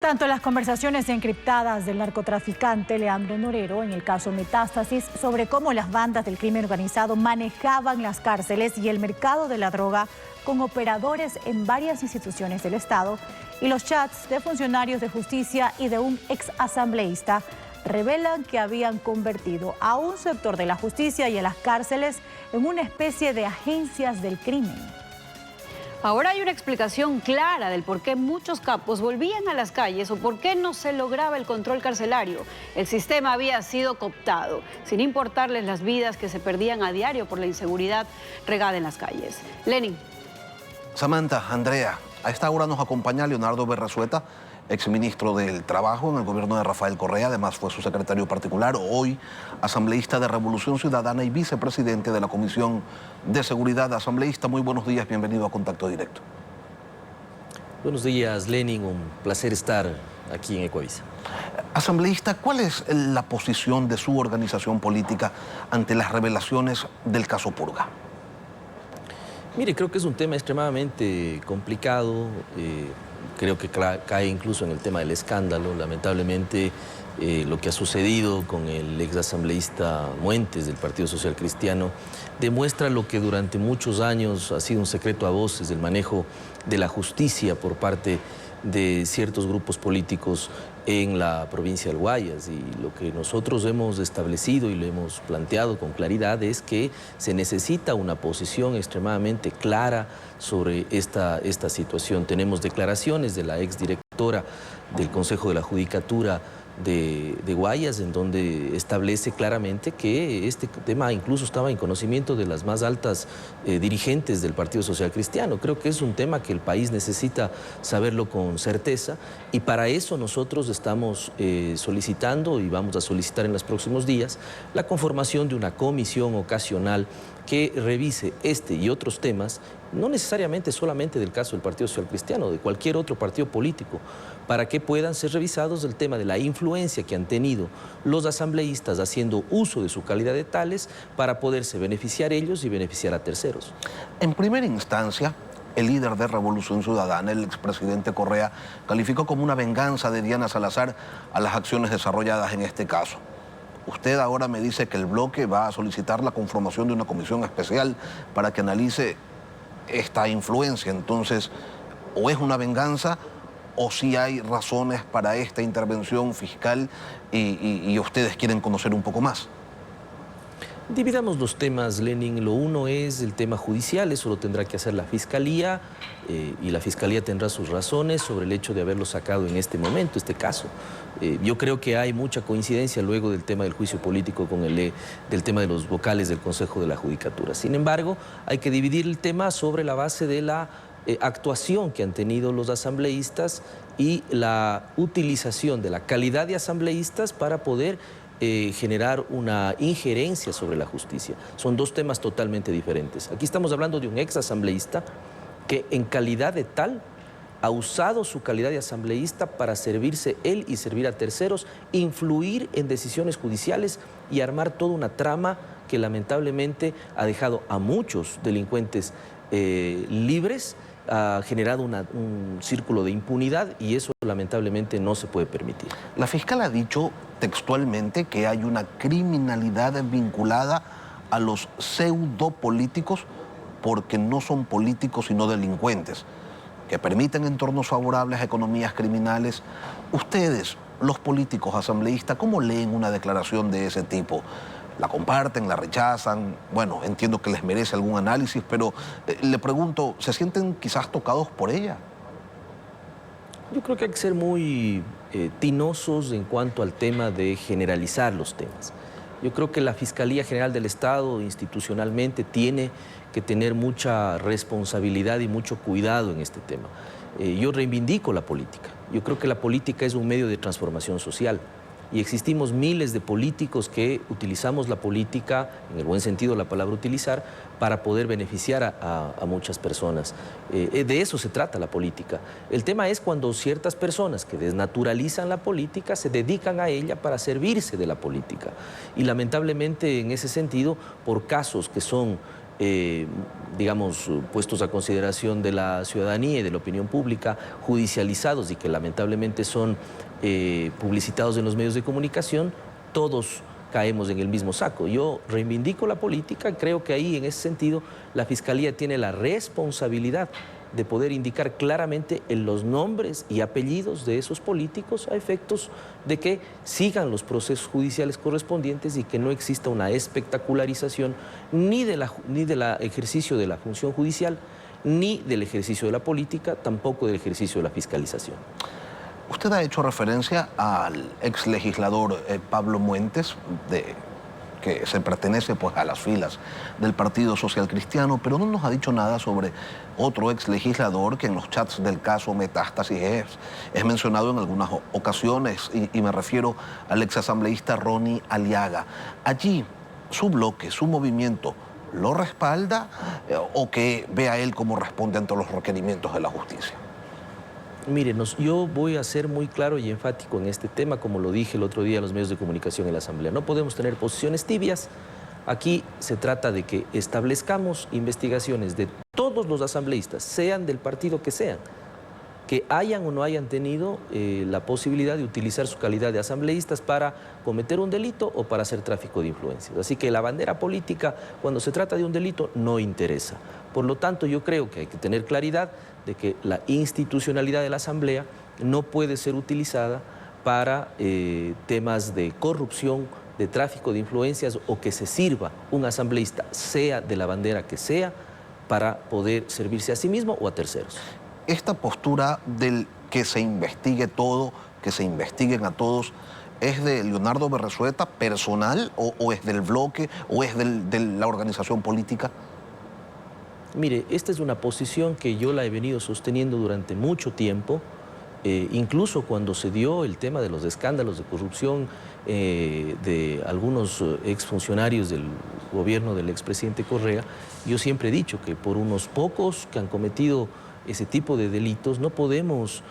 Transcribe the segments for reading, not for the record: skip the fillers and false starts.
Tanto las conversaciones encriptadas del narcotraficante Leandro Norero en el caso Metástasis sobre cómo las bandas del crimen organizado manejaban las cárceles y el mercado de la droga con operadores en varias instituciones del Estado y los chats de funcionarios de justicia y de un exasambleísta revelan que habían convertido a un sector de la justicia y a las cárceles en una especie de agencias del crimen. Ahora hay una explicación clara del por qué muchos capos volvían a las calles o por qué no se lograba el control carcelario. El sistema había sido cooptado, sin importarles las vidas que se perdían a diario por la inseguridad regada en las calles. Lenin. Samantha, Andrea, a esta hora nos acompaña Leonardo Berrazueta, exministro del Trabajo en el gobierno de Rafael Correa, además fue su secretario particular, hoy asambleísta de Revolución Ciudadana y vicepresidente de la Comisión de Seguridad. Asambleísta, muy buenos días, bienvenido a Contacto Directo. Buenos días, Lenin, un placer estar aquí en Ecuavisa. Asambleísta, ¿cuál es la posición de su organización política ante las revelaciones del caso Purga? Mire, creo que es un tema extremadamente complicado, creo que cae incluso en el tema del escándalo. Lamentablemente, lo que ha sucedido con el exasambleísta Muentes del Partido Social Cristiano demuestra lo que durante muchos años ha sido un secreto a voces, el manejo de la justicia por parte de ciertos grupos políticos en la provincia del Guayas, y lo que nosotros hemos establecido y lo hemos planteado con claridad es que se necesita una posición extremadamente clara sobre esta situación. Tenemos declaraciones de la exdirectora del Consejo de la Judicatura de Guayas, en donde establece claramente que este tema incluso estaba en conocimiento de las más altas dirigentes del Partido Social Cristiano. Creo que es un tema que el país necesita saberlo con certeza, y para eso nosotros estamos solicitando y vamos a solicitar en los próximos días la conformación de una comisión ocasional que revise este y otros temas, no necesariamente solamente del caso del Partido Social Cristiano, de cualquier otro partido político, para que puedan ser revisados el tema de la influencia que han tenido los asambleístas haciendo uso de su calidad de tales para poderse beneficiar ellos y beneficiar a terceros. En primera instancia, el líder de Revolución Ciudadana, el expresidente Correa, calificó como una venganza de Diana Salazar a las acciones desarrolladas en este caso. Usted ahora me dice que el bloque va a solicitar la conformación de una comisión especial para que analice esta influencia. Entonces, o es una venganza o si hay razones para esta intervención fiscal y ustedes quieren conocer un poco más. Dividamos los temas, Lenin. Lo uno es el tema judicial, eso lo tendrá que hacer la Fiscalía, y la Fiscalía tendrá sus razones sobre el hecho de haberlo sacado en este momento, este caso. Yo creo que hay mucha coincidencia luego del tema del juicio político con del tema de los vocales del Consejo de la Judicatura. Sin embargo, hay que dividir el tema sobre la base de la actuación que han tenido los asambleístas y la utilización de la calidad de asambleístas para poder generar una injerencia sobre la justicia. Son dos temas totalmente diferentes. Aquí estamos hablando de un exasambleísta que en calidad de tal ha usado su calidad de asambleísta para servirse él y servir a terceros, influir en decisiones judiciales y armar toda una trama que lamentablemente ha dejado a muchos delincuentes libres, ha generado un círculo de impunidad, y eso lamentablemente no se puede permitir. La fiscal ha dicho textualmente que hay una criminalidad vinculada a los pseudopolíticos porque no son políticos sino delincuentes, que permiten entornos favorables a economías criminales. Ustedes, los políticos asambleístas, ¿cómo leen una declaración de ese tipo? ¿La comparten, la rechazan? Bueno, entiendo que les merece algún análisis, pero le pregunto, ¿se sienten quizás tocados por ella? Yo creo que hay que ser muy tinosos en cuanto al tema de generalizar los temas. Yo creo que la Fiscalía General del Estado institucionalmente tiene que tener mucha responsabilidad y mucho cuidado en este tema. Yo reivindico la política. Yo creo que la política es un medio de transformación social. Y existimos miles de políticos que utilizamos la política, en el buen sentido de la palabra utilizar, para poder beneficiar a muchas personas. De eso se trata la política. El tema es cuando ciertas personas que desnaturalizan la política se dedican a ella para servirse de la política. Y lamentablemente en ese sentido, por casos que son digamos, puestos a consideración de la ciudadanía y de la opinión pública, judicializados y que lamentablemente son publicitados en los medios de comunicación, todos caemos en el mismo saco. Yo reivindico la política, creo que ahí en ese sentido la Fiscalía tiene la responsabilidad de poder indicar claramente en los nombres y apellidos de esos políticos a efectos de que sigan los procesos judiciales correspondientes y que no exista una espectacularización ni del ejercicio de la función judicial, ni del ejercicio de la política, tampoco del ejercicio de la fiscalización. Usted ha hecho referencia al ex legislador Pablo Muentes, que se pertenece pues, a las filas del Partido Social Cristiano, pero no nos ha dicho nada sobre otro ex legislador que en los chats del caso Metástasis es mencionado en algunas ocasiones, y me refiero al ex asambleísta Ronnie Aliaga. Allí, su bloque, su movimiento, ¿lo respalda o que ve a él cómo responde ante los requerimientos de la justicia? Mírenos, yo voy a ser muy claro y enfático en este tema, como lo dije el otro día a los medios de comunicación en la Asamblea. No podemos tener posiciones tibias. Aquí se trata de que establezcamos investigaciones de todos los asambleístas, sean del partido que sean, que hayan o no hayan tenido la posibilidad de utilizar su calidad de asambleístas para cometer un delito o para hacer tráfico de influencias. Así que la bandera política, cuando se trata de un delito, no interesa. Por lo tanto, yo creo que hay que tener claridad de que la institucionalidad de la Asamblea no puede ser utilizada para temas de corrupción, de tráfico de influencias, o que se sirva un asambleísta, sea de la bandera que sea, para poder servirse a sí mismo o a terceros. Esta postura del que se investigue todo, que se investiguen a todos, ¿es de Leonardo Berresueta personal o es del bloque o es de la organización política? Mire, esta es una posición que yo la he venido sosteniendo durante mucho tiempo, incluso cuando se dio el tema de los escándalos de corrupción de algunos exfuncionarios del gobierno del expresidente Correa. Yo siempre he dicho que por unos pocos que han cometido ese tipo de delitos no podemos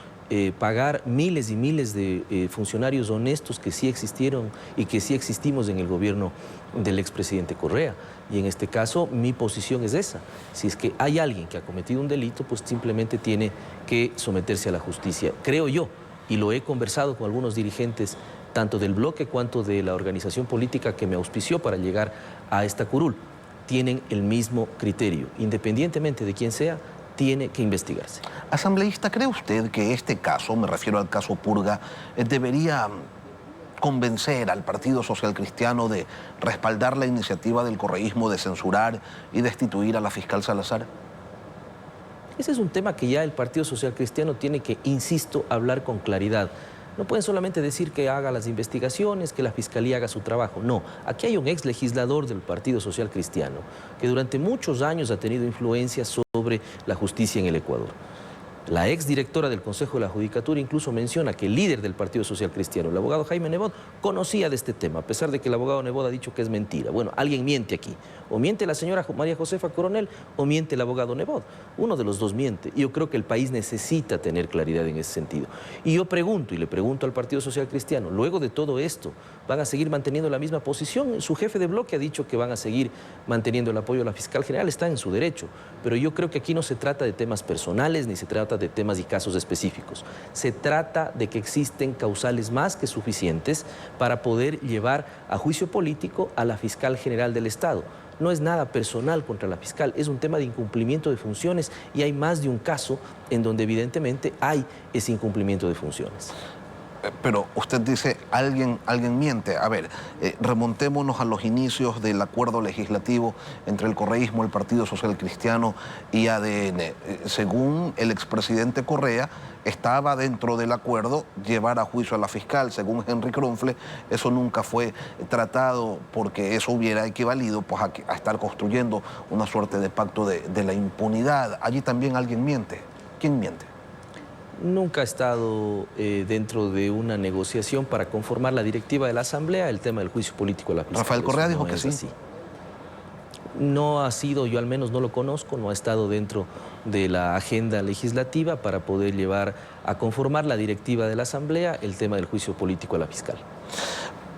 pagar miles y miles de funcionarios honestos que sí existieron y que sí existimos en el gobierno del expresidente Correa. Y en este caso mi posición es esa. Si es que hay alguien que ha cometido un delito, pues simplemente tiene que someterse a la justicia. Creo yo, y lo he conversado con algunos dirigentes tanto del bloque cuanto de la organización política que me auspició para llegar a esta curul, tienen el mismo criterio. Independientemente de quién sea, tiene que investigarse. Asambleísta, ¿cree usted que este caso, me refiero al caso Purga, debería convencer al Partido Social Cristiano de respaldar la iniciativa del correísmo de censurar y destituir a la fiscal Salazar? Ese es un tema que ya el Partido Social Cristiano tiene que, insisto, hablar con claridad. No pueden solamente decir que haga las investigaciones, que la Fiscalía haga su trabajo. No, aquí hay un ex legislador del Partido Social Cristiano que durante muchos años ha tenido influencia sobre la justicia en el Ecuador. La ex directora del Consejo de la Judicatura incluso menciona que el líder del Partido Social Cristiano, el abogado Jaime Nebot, conocía de este tema, a pesar de que el abogado Nebot ha dicho que es mentira. Bueno, alguien miente aquí. O miente la señora María Josefa Coronel o miente el abogado Nebot. Uno de los dos miente. Y yo creo que el país necesita tener claridad en ese sentido. Y yo pregunto, y le pregunto al Partido Social Cristiano, luego de todo esto, ¿van a seguir manteniendo la misma posición? Su jefe de bloque ha dicho que van a seguir manteniendo el apoyo a la fiscal general, está en su derecho. Pero yo creo que aquí no se trata de temas personales ni se trata de temas y casos específicos. Se trata de que existen causales más que suficientes para poder llevar a juicio político a la fiscal general del Estado. No es nada personal contra la fiscal, es un tema de incumplimiento de funciones y hay más de un caso en donde evidentemente hay ese incumplimiento de funciones. Pero usted dice, alguien miente. A ver, remontémonos a los inicios del acuerdo legislativo entre el correísmo, el Partido Social Cristiano y ADN. Según el expresidente Correa, estaba dentro del acuerdo llevar a juicio a la fiscal. Según Henry Kronfle, eso nunca fue tratado porque eso hubiera equivalido pues, a estar construyendo una suerte de pacto de la impunidad. Allí también alguien miente. ¿Quién miente? Nunca ha estado dentro de una negociación para conformar la directiva de la Asamblea el tema del juicio político a la fiscal. Rafael Correa dijo que sí. Así. No ha sido, yo al menos no lo conozco, no ha estado dentro de la agenda legislativa para poder llevar a conformar la directiva de la Asamblea el tema del juicio político a la fiscal.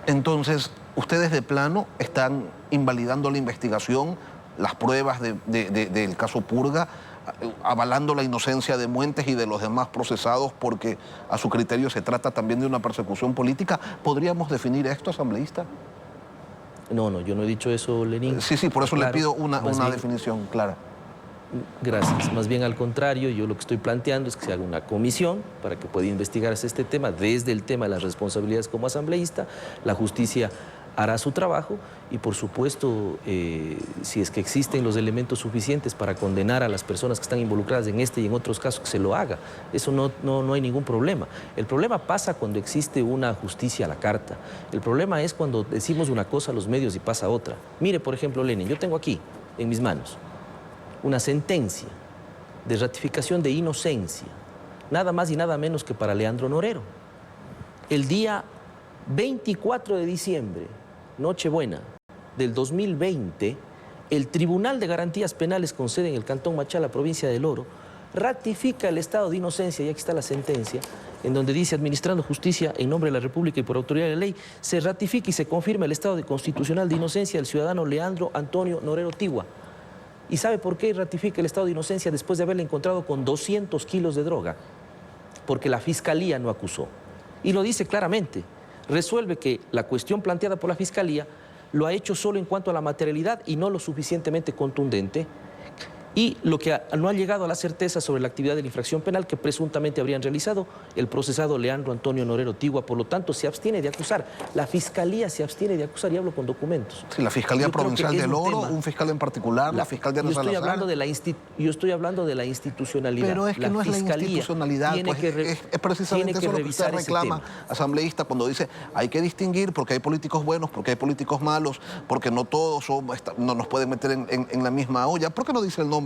Entonces, ustedes de plano están invalidando la investigación las pruebas del caso Purga, avalando la inocencia de Muentes y de los demás procesados porque a su criterio se trata también de una persecución política. ¿Podríamos definir esto, asambleísta? No, yo no he dicho eso, Lenín. Sí, por eso claro, le pido una definición clara. Gracias. Más bien al contrario, yo lo que estoy planteando es que se haga una comisión para que pueda investigarse este tema desde el tema de las responsabilidades como asambleísta. La justicia hará su trabajo y, por supuesto, si es que existen los elementos suficientes para condenar a las personas que están involucradas en este y en otros casos, que se lo haga. Eso no hay ningún problema. El problema pasa cuando existe una justicia a la carta. El problema es cuando decimos una cosa a los medios y pasa otra. Mire, por ejemplo, Lenin, yo tengo aquí, en mis manos, una sentencia de ratificación de inocencia, nada más y nada menos que para Leandro Norero. El día 24 de diciembre, Nochebuena del 2020, el Tribunal de Garantías Penales con sede en el Cantón Machala, provincia del Oro, ratifica el estado de inocencia, y aquí está la sentencia, en donde dice: administrando justicia en nombre de la República y por autoridad de la ley, se ratifica y se confirma el estado de constitucional de inocencia del ciudadano Leandro Antonio Norero Tigua. ¿Y sabe por qué ratifica el estado de inocencia después de haberle encontrado con 200 kilos de droga? Porque la Fiscalía no acusó. Y lo dice claramente. Resuelve que la cuestión planteada por la Fiscalía lo ha hecho solo en cuanto a la materialidad y no lo suficientemente contundente. Y lo que no ha llegado a la certeza sobre la actividad de la infracción penal que presuntamente habrían realizado el procesado Leandro Antonio Norero Tigua. Por lo tanto, se abstiene de acusar. La Fiscalía se abstiene de acusar, y hablo con documentos. Sí, la Fiscalía Provincial del Oro, un fiscal en particular, la fiscal de Ana Salazar. Yo estoy hablando de la institucionalidad. Pero es que no es la institucionalidad, pues, es precisamente eso lo que usted reclama, asambleísta, cuando dice hay que distinguir porque hay políticos buenos, porque hay políticos malos, porque no todos no nos pueden meter en la misma olla. ¿Por qué no dice el nombre?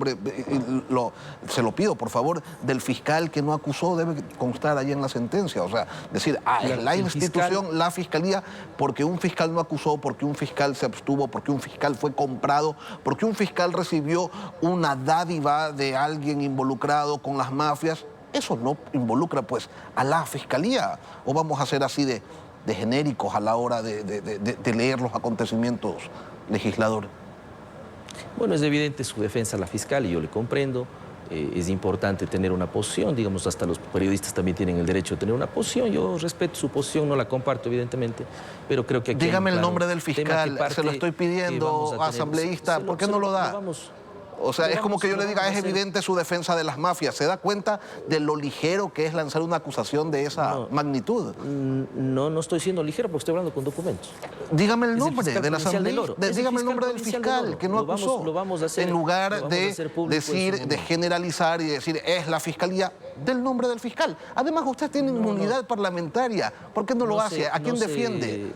Se lo pido, por favor, del fiscal que no acusó, debe constar ahí en la sentencia. O sea, decir, es la institución, la Fiscalía, porque un fiscal no acusó, porque un fiscal se abstuvo, porque un fiscal fue comprado, porque un fiscal recibió una dádiva de alguien involucrado con las mafias. Eso no involucra, pues, a la Fiscalía. ¿O vamos a ser así de genéricos a la hora de leer los acontecimientos, legislador? Bueno, es evidente su defensa a la fiscal y yo le comprendo. Es importante tener una posición, digamos, hasta los periodistas también tienen el derecho de tener una posición. Yo respeto su posición, no la comparto evidentemente, pero creo que aquí... Dígame el nombre del fiscal, se lo estoy pidiendo, asambleísta, ¿por qué no lo da? O sea, es como que yo le diga, es evidente su defensa de las mafias. ¿Se da cuenta de lo ligero que es lanzar una acusación de esa magnitud? No estoy siendo ligero porque estoy hablando con documentos. Dígame el nombre de la asambleísta. Dígame el nombre del fiscal que no acusó. Lo vamos a hacer. En lugar de decir, de generalizar y decir, es la Fiscalía, del nombre del fiscal. Además, usted tiene inmunidad parlamentaria. ¿Por qué no lo hace? ¿A quién defiende?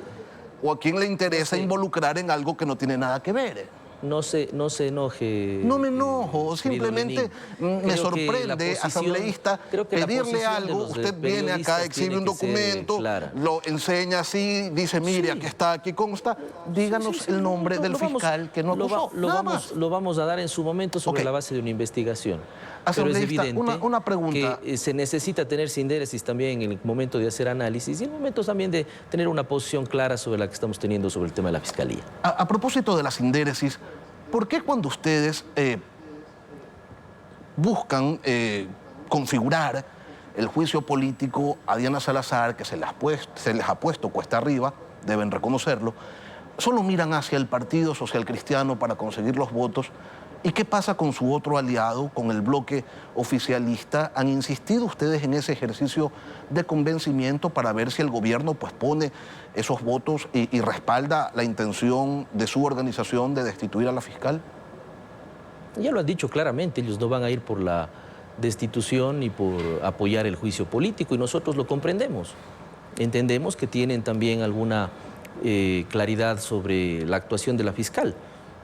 ¿O a quién le interesa involucrar en algo que no tiene nada que ver? No se enoje. No me enojo, simplemente me sorprende, asambleísta, pedirle algo. Usted viene acá, exhibe un documento, lo enseña así, dice, mire, aquí está, aquí consta. Díganos el nombre del fiscal que no acusó. Lo vamos a dar en su momento sobre la base de una investigación. Pero es evidente una pregunta. Que se necesita tener sindéresis también en el momento de hacer análisis y en el momento también de tener una posición clara sobre la que estamos teniendo sobre el tema de la Fiscalía. A propósito de la sindéresis, ¿por qué cuando ustedes buscan configurar el juicio político a Diana Salazar, que se les ha puesto cuesta arriba, deben reconocerlo, solo miran hacia el Partido Social Cristiano para conseguir los votos? ¿Y qué pasa con su otro aliado, con el bloque oficialista? ¿Han insistido ustedes en ese ejercicio de convencimiento para ver si el gobierno pues pone esos votos y respalda la intención de su organización de destituir a la fiscal? Ya lo han dicho claramente, ellos no van a ir por la destitución ni por apoyar el juicio político y nosotros lo comprendemos. Entendemos que tienen también alguna claridad sobre la actuación de la fiscal.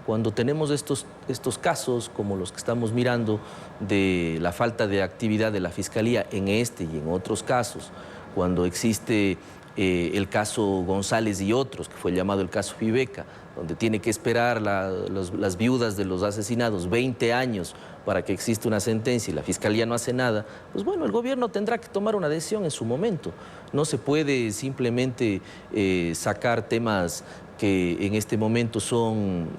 Cuando tenemos estos casos, como los que estamos mirando, de la falta de actividad de la Fiscalía en este y en otros casos, cuando existe el caso González y otros, que fue llamado el caso Fibeca, donde tiene que esperar las viudas de los asesinados 20 años para que exista una sentencia y la Fiscalía no hace nada, pues bueno, el gobierno tendrá que tomar una decisión en su momento. No se puede simplemente sacar temas que en este momento son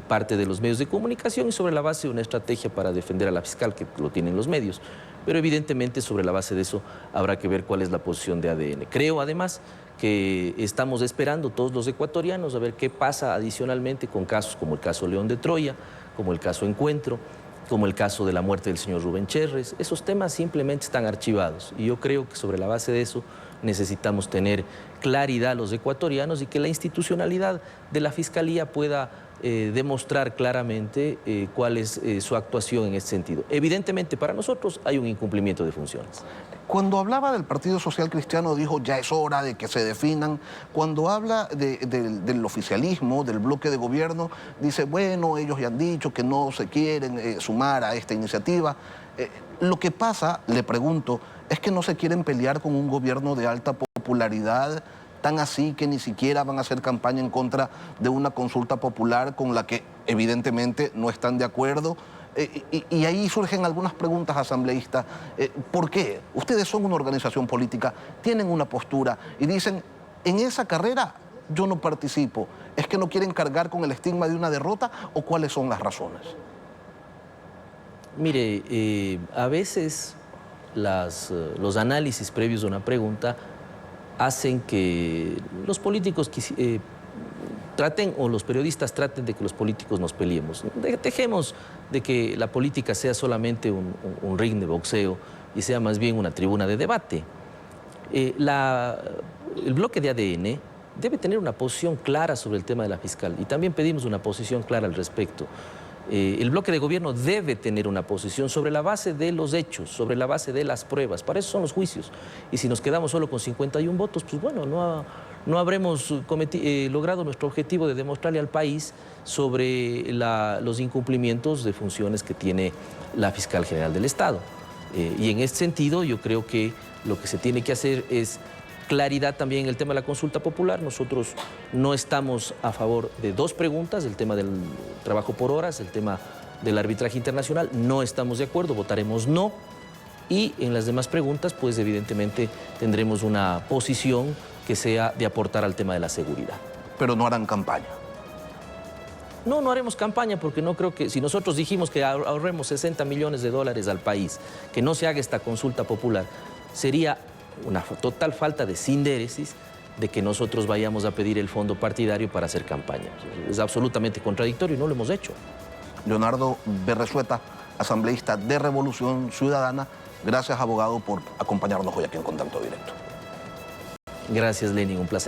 parte de los medios de comunicación y sobre la base de una estrategia para defender a la fiscal, que lo tienen los medios. Pero evidentemente sobre la base de eso habrá que ver cuál es la posición de ADN. Creo además que estamos esperando todos los ecuatorianos a ver qué pasa adicionalmente con casos como el caso León de Troya, como el caso Encuentro, como el caso de la muerte del señor Rubén Cherres. Esos temas simplemente están archivados y yo creo que sobre la base de eso necesitamos tener claridad los ecuatorianos y que la institucionalidad de la Fiscalía pueda demostrar claramente cuál es su actuación en ese sentido. Evidentemente para nosotros hay un incumplimiento de funciones. Cuando hablaba del Partido Social Cristiano dijo ya es hora de que se definan. Cuando habla del oficialismo, del bloque de gobierno, dice bueno, ellos ya han dicho que no se quieren sumar a esta iniciativa. Lo que pasa, le pregunto, es que no se quieren pelear con un gobierno de alta popularidad, tan así que ni siquiera van a hacer campaña en contra de una consulta popular con la que evidentemente no están de acuerdo. Y ahí surgen algunas preguntas, asambleístas. ¿Por qué? Ustedes son una organización política, tienen una postura y dicen, en esa carrera yo no participo. ¿Es que no quieren cargar con el estigma de una derrota o cuáles son las razones? Mire, a veces los análisis previos de una pregunta hacen que los políticos traten, o los periodistas traten de que los políticos nos peleemos. Dejemos de que la política sea solamente un ring de boxeo y sea más bien una tribuna de debate. El bloque de ADN debe tener una posición clara sobre el tema de la fiscal y también pedimos una posición clara al respecto. El bloque de gobierno debe tener una posición sobre la base de los hechos, sobre la base de las pruebas. Para eso son los juicios. Y si nos quedamos solo con 51 votos, pues bueno, no habremos logrado nuestro objetivo de demostrarle al país sobre los incumplimientos de funciones que tiene la Fiscal General del Estado. Y en este sentido yo creo que lo que se tiene que hacer es claridad también en el tema de la consulta popular. Nosotros no estamos a favor de dos preguntas, el tema del trabajo por horas, el tema del arbitraje internacional. No estamos de acuerdo, votaremos no. Y en las demás preguntas, pues evidentemente tendremos una posición que sea de aportar al tema de la seguridad. Pero no harán campaña. No haremos campaña porque no creo que, si nosotros dijimos que ahorremos 60 millones de dólares al país, que no se haga esta consulta popular, sería una total falta de sindéresis de que nosotros vayamos a pedir el fondo partidario para hacer campaña. Es absolutamente contradictorio y no lo hemos hecho. Leonardo Berresueta, asambleísta de Revolución Ciudadana, gracias, abogado, por acompañarnos hoy aquí en Contacto Directo. Gracias, Lenin, un placer.